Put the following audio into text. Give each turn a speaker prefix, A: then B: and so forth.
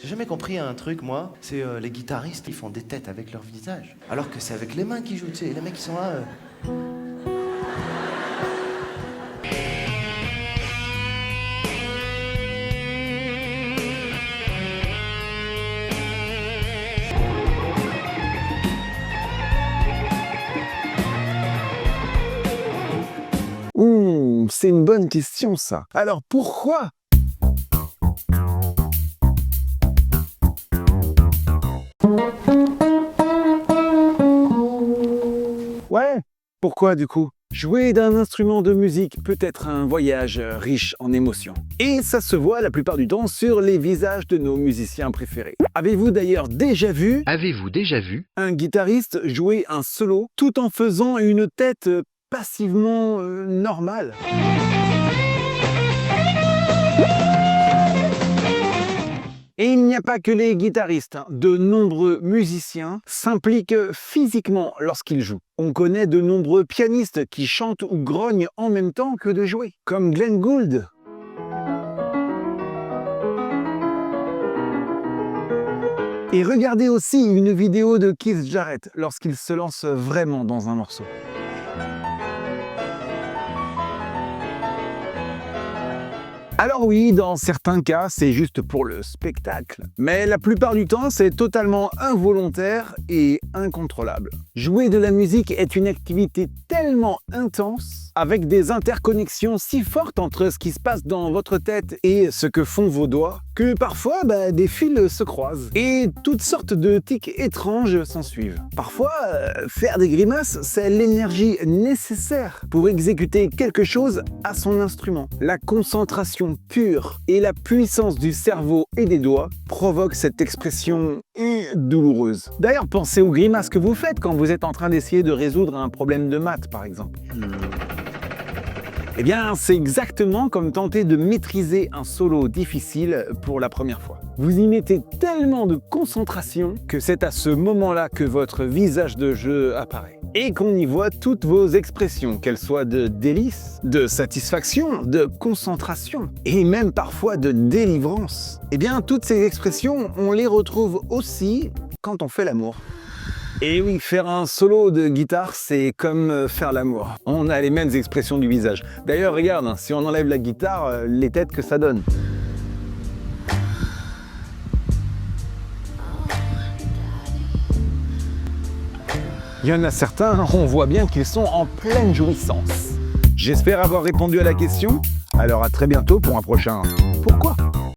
A: J'ai jamais compris un truc, moi, c'est les guitaristes, ils font des têtes avec leur visage. Alors que c'est avec les mains qu'ils jouent, tu sais, les mecs qui sont là...
B: C'est une bonne question, ça. Alors, pourquoi? Ouais, pourquoi du coup? Jouer d'un instrument de musique peut être un voyage riche en émotions. Et ça se voit la plupart du temps sur les visages de nos musiciens préférés. Avez-vous d'ailleurs déjà vu un guitariste jouer un solo tout en faisant une tête passivement normale? Et il n'y a pas que les guitaristes, hein. De nombreux musiciens s'impliquent physiquement lorsqu'ils jouent. On connaît de nombreux pianistes qui chantent ou grognent en même temps que de jouer, comme Glenn Gould. Et regardez aussi une vidéo de Keith Jarrett lorsqu'il se lance vraiment dans un morceau. Alors oui, dans certains cas, c'est juste pour le spectacle. Mais la plupart du temps, c'est totalement involontaire et incontrôlable. Jouer de la musique est une activité tellement intense, avec des interconnexions si fortes entre ce qui se passe dans votre tête et ce que font vos doigts, que parfois des fils se croisent. Et toutes sortes de tics étranges s'en suivent. Parfois, faire des grimaces, c'est l'énergie nécessaire pour exécuter quelque chose à son instrument. La concentration pure et la puissance du cerveau et des doigts provoquent cette expression douloureuse. D'ailleurs, pensez aux grimaces que vous faites quand vous êtes en train d'essayer de résoudre un problème de maths, par exemple. Eh bien, c'est exactement comme tenter de maîtriser un solo difficile pour la première fois. Vous y mettez tellement de concentration que c'est à ce moment-là que votre visage de jeu apparaît. Et qu'on y voit toutes vos expressions, qu'elles soient de délice, de satisfaction, de concentration, et même parfois de délivrance. Eh bien, toutes ces expressions, on les retrouve aussi quand on fait l'amour. Et oui, faire un solo de guitare, c'est comme faire l'amour. On a les mêmes expressions du visage. D'ailleurs, regarde, hein, si on enlève la guitare, les têtes que ça donne. Il y en a certains, on voit bien qu'ils sont en pleine jouissance. J'espère avoir répondu à la question. Alors à très bientôt pour un prochain Pourquoi ?